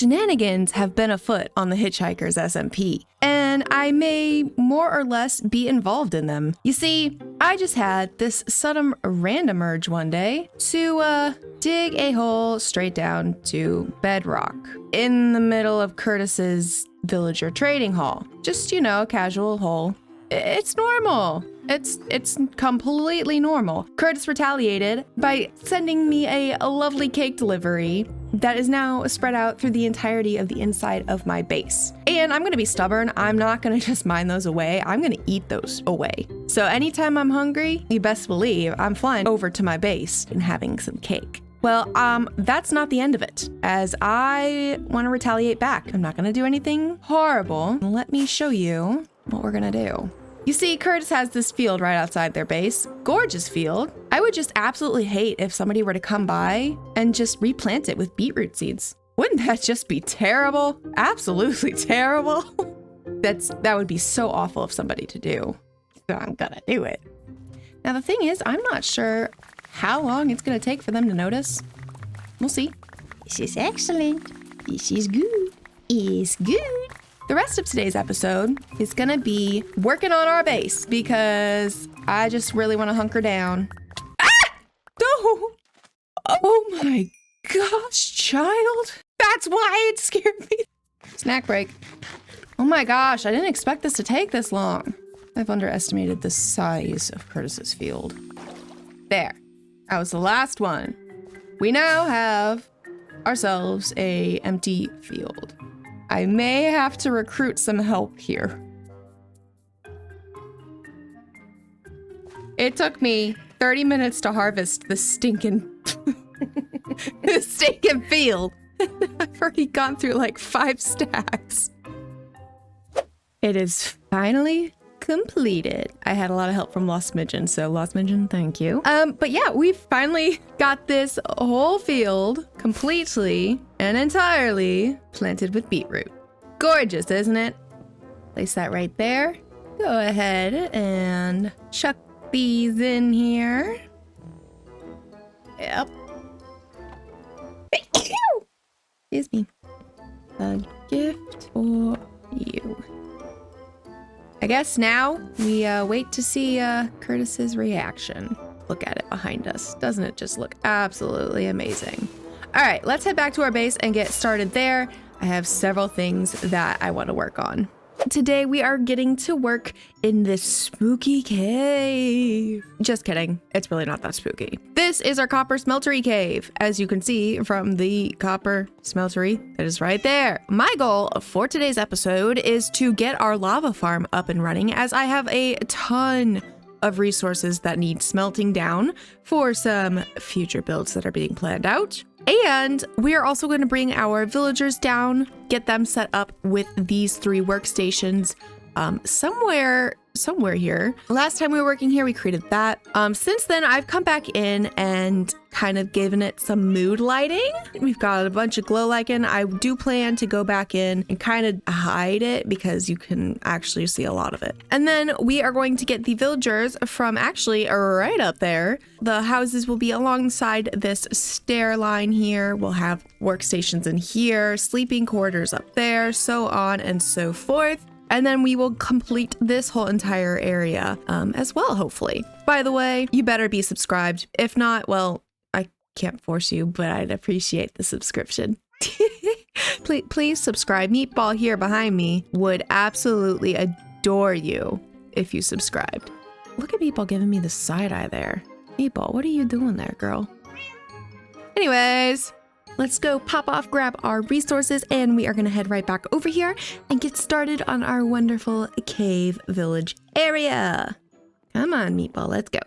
Shenanigans have been afoot on the Hitchhikers SMP, and I may more or less be involved in them. You see, I just had this sudden random urge one day to dig a hole straight down to bedrock in the middle of Curtis's villager trading hall. Just, you know, a casual hole. It's normal. It's completely normal. Curtis retaliated by sending me a lovely cake delivery that is now spread out through the entirety of the inside of my base. And I'm gonna be stubborn. I'm not gonna just mine those away. I'm gonna eat those away. So anytime I'm hungry, you best believe I'm flying over to my base and having some cake. Well, that's not the end of it, as I want to retaliate back. I'm not gonna do anything horrible. Let me show you what we're gonna do. You see, Curtis has this field right outside their base. Gorgeous field. I would just absolutely hate if somebody were to come by and just replant it with beetroot seeds. Wouldn't that just be terrible? Absolutely terrible. That would be so awful of somebody to do. So I'm gonna do it. Now the thing is, I'm not sure how long it's gonna take for them to notice. We'll see. This is excellent. This is good. It's good. The rest of today's episode is gonna be working on our base because I just really want to hunker down. Ah! No! Oh my gosh, child. That's why it scared me. Snack break. Oh my gosh, I didn't expect this to take this long. I've underestimated the size of Curtis's field. There. That was the last one. We now have ourselves a empty field. I may have to recruit some help here. It took me 30 minutes to harvest the stinking field. I've already gone through like 5 stacks. It is finally completed. I had a lot of help from Lost Midgeon, so Lost Midgeon, thank you. But yeah, we've finally got this whole field completely and entirely planted with beetroot. Gorgeous, isn't it? Place that right there. Go ahead and chuck these in here. Yep. Excuse me. A gift for you. I guess now we wait to see Curtis's reaction. Look at it behind us. Doesn't it just look absolutely amazing? All right, let's head back to our base and get started there. I have several things that I want to work on. Today we are getting to work in this spooky cave. Just kidding, it's really not that spooky. This is our copper smeltery cave, as you can see from the copper smeltery that is right there. My goal for today's episode is to get our lava farm up and running, as I have a ton of resources that need smelting down for some future builds that are being planned out. And we are also going to bring our villagers down, get them set up with these 3 workstations somewhere here. Last time we were working here, we created that. Since then, I've come back in and kind of given it some mood lighting. We've got a bunch of glow lichen. I do plan to go back in and kind of hide it because you can actually see a lot of it. And then we are going to get the villagers from actually right up there. The houses will be alongside this stair line here. We'll have workstations in here, sleeping quarters up there, so on and so forth. And then we will complete this whole entire area as well, hopefully. By the way, you better be subscribed. If not, well, I can't force you, but I'd appreciate the subscription. Please subscribe. Meatball here behind me would absolutely adore you if you subscribed. Look at Meatball giving me the side eye there. Meatball, what are you doing there, girl? Anyways, let's go pop off, grab our resources, and we are going to head right back over here and get started on our wonderful cave village area. Come on, Meatball, let's go.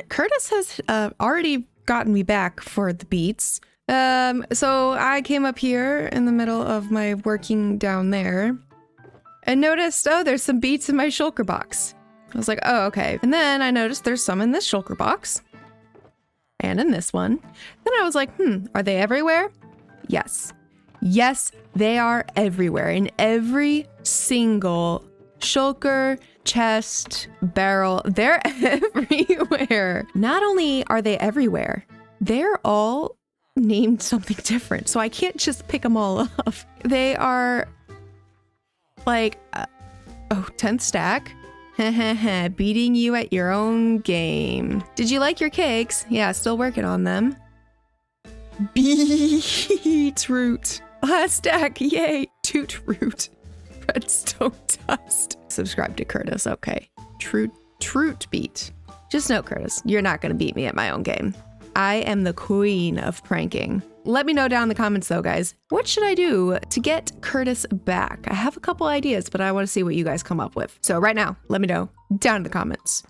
Curtis has already gotten me back for the beets. So I came up here in the middle of my working down there and noticed, oh, there's some beets in my shulker box. I was like, oh, okay. And then I noticed there's some in this shulker box and in this one. Then I was like, are they everywhere? Yes. Yes, they are everywhere in every single shulker, chest, barrel. They're everywhere. Not only are they everywhere, they're all named something different. So I can't just pick them all up. They are like, 10th stack. Beating you at your own game. Did you like your cakes? Yeah, still working on them. Beetroot. Last stack, yay. Toot-root. Redstone dust. Subscribe to Curtis, okay. Troot beat. Just know, Curtis, you're not gonna beat me at my own game. I am the queen of pranking. Let me know down in the comments though, guys. What should I do to get Curtis back? I have a couple ideas, but I want to see what you guys come up with. So right now, let me know down in the comments.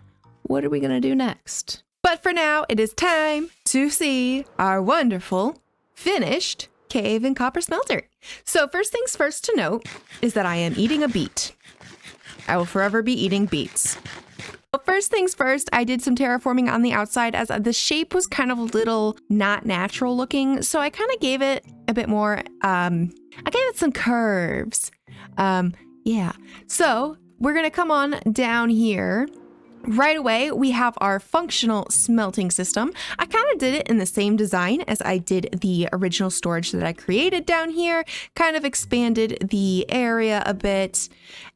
What are we gonna do next? But for now, it is time to see our wonderful, finished cave and copper smelter. So first things first to note is that I am eating a beet. I will forever be eating beets. But first things first, I did some terraforming on the outside as the shape was kind of a little not natural looking. So I kind of gave it a bit more, I gave it some curves. Yeah. So we're going to come on down here. Right away, we have our functional smelting system. I kind of did it in the same design as I did the original storage that I created down here, kind of expanded the area a bit.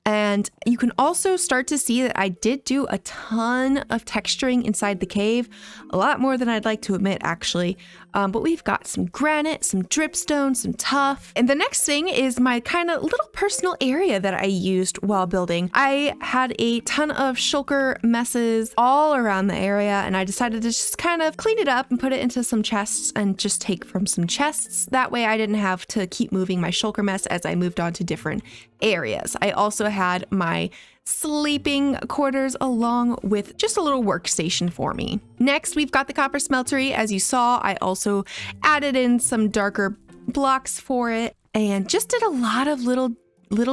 And you can also start to see that I did do a ton of texturing inside the cave, a lot more than I'd like to admit, actually. But we've got some granite, some dripstone, some tuff. And the next thing is my kind of little personal area that I used while building. I had a ton of shulker messes all around the area, and I decided to just kind of clean it up and put it into some chests and just take from some chests. That way I didn't have to keep moving my shulker mess as I moved on to different areas. I also had my sleeping quarters along with just a little workstation for me. Next, we've got the copper smeltery. As you saw, I also added in some darker blocks for it and just did a lot of little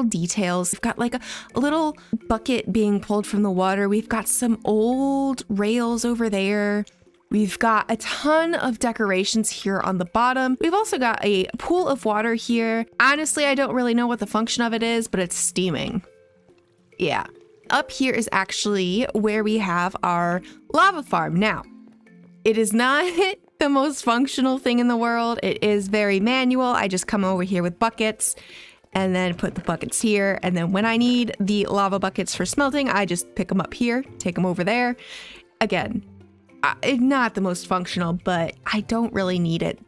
details. We've got like a little bucket being pulled from the water. We've got some old rails over there. We've got a ton of decorations here on the bottom. We've also got a pool of water here. Honestly, I don't really know what the function of it is, but it's steaming. Yeah. Up here is actually where we have our lava farm. Now, it is not the most functional thing in the world. It is very manual. I just come over here with buckets and then put the buckets here. And then when I need the lava buckets for smelting, I just pick them up here, take them over there. Again, not the most functional, but I don't really need it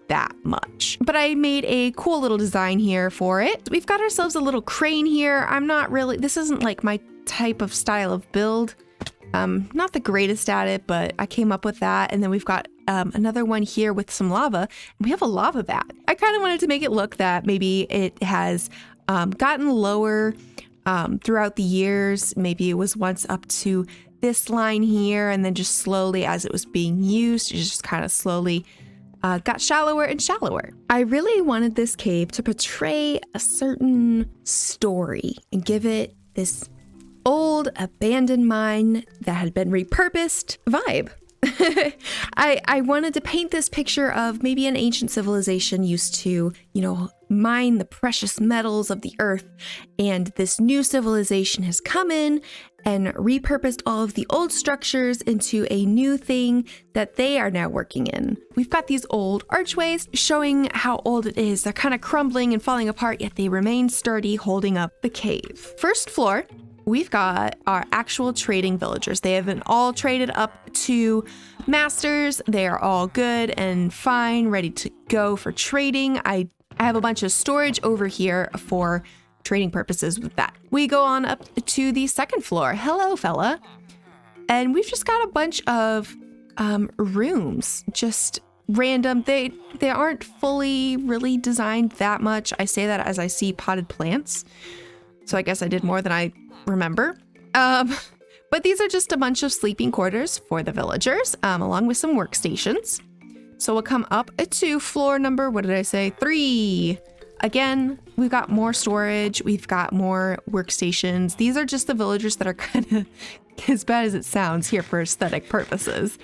that much. But I made a cool little design here for it. We've got ourselves a little crane here. This isn't like my type of style of build. Not the greatest at it, but I came up with that. And then we've got another one here with some lava. We have a lava vat. I kind of wanted to make it look that maybe it has gotten lower throughout the years. Maybe it was once up to this line here, and then just slowly as it was being used, it just kind of slowly got shallower and shallower. I really wanted this cave to portray a certain story and give it this old abandoned mine that had been repurposed vibe. I wanted to paint this picture of maybe an ancient civilization used to, mine the precious metals of the earth, and this new civilization has come in and repurposed all of the old structures into a new thing that they are now working in. We've got these old archways showing how old it is. They're kind of crumbling and falling apart, yet they remain sturdy, holding up the cave. First floor, we've got our actual trading villagers. They have been all traded up to masters. They are all good and fine, ready to go for trading. I have a bunch of storage over here for trading purposes with that. We go on up to the second floor. Hello, fella. And we've just got a bunch of rooms, just random. They aren't fully really designed that much. I say that as I see potted plants. So I guess I did more than I remember. But these are just a bunch of sleeping quarters for the villagers, along with some workstations. So we'll come up to floor number, what did I say? 3. Again, we've got more storage. We've got more workstations. These are just the villagers that are kind of, as bad as it sounds, here for aesthetic purposes.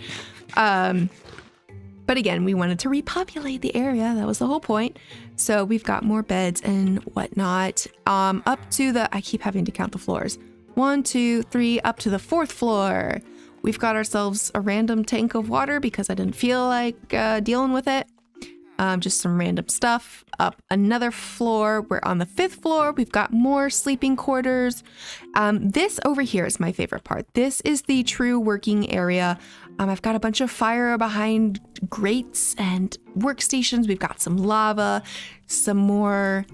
But again, we wanted to repopulate the area. That was the whole point. So we've got more beds and whatnot. Up to the, I keep having to count the floors. 1, 2, 3, up to the 4th floor. We've got ourselves a random tank of water because I didn't feel like dealing with it. Just some random stuff. Up another floor. We're on the 5th floor. We've got more sleeping quarters. This over here is my favorite part. This is the true working area. I've got a bunch of fire behind grates and workstations. We've got some lava, some more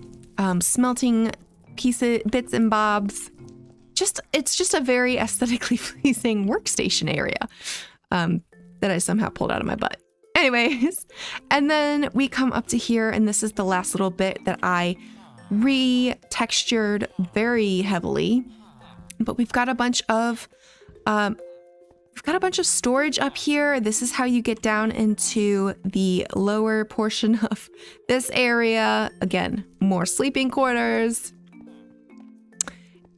smelting bits and bobs. It's just a very aesthetically pleasing workstation area that I somehow pulled out of my butt. Anyways, and then we come up to here, and this is the last little bit that I retextured very heavily. But we've got a bunch of storage up here. This is how you get down into the lower portion of this area. Again, more sleeping quarters.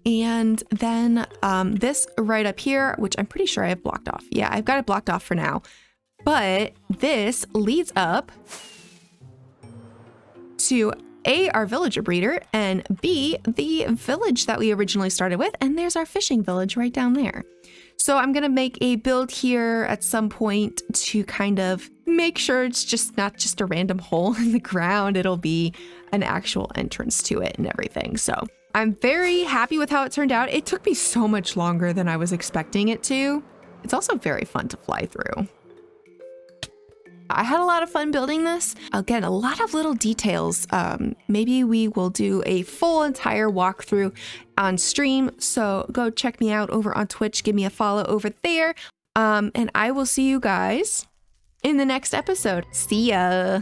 And then this right up here, which I'm pretty sure I have blocked off. Yeah, I've got it blocked off for now. But this leads up to A, our villager breeder, and B, the village that we originally started with. And there's our fishing village right down there. So I'm going to make a build here at some point to kind of make sure it's just not just a random hole in the ground. It'll be an actual entrance to it and everything. So I'm very happy with how it turned out. It took me so much longer than I was expecting it to. It's also very fun to fly through. I had a lot of fun building this. Again, a lot of little details. Maybe we will do a full entire walkthrough on stream. So go check me out over on Twitch. Give me a follow over there. And I will see you guys in the next episode. See ya.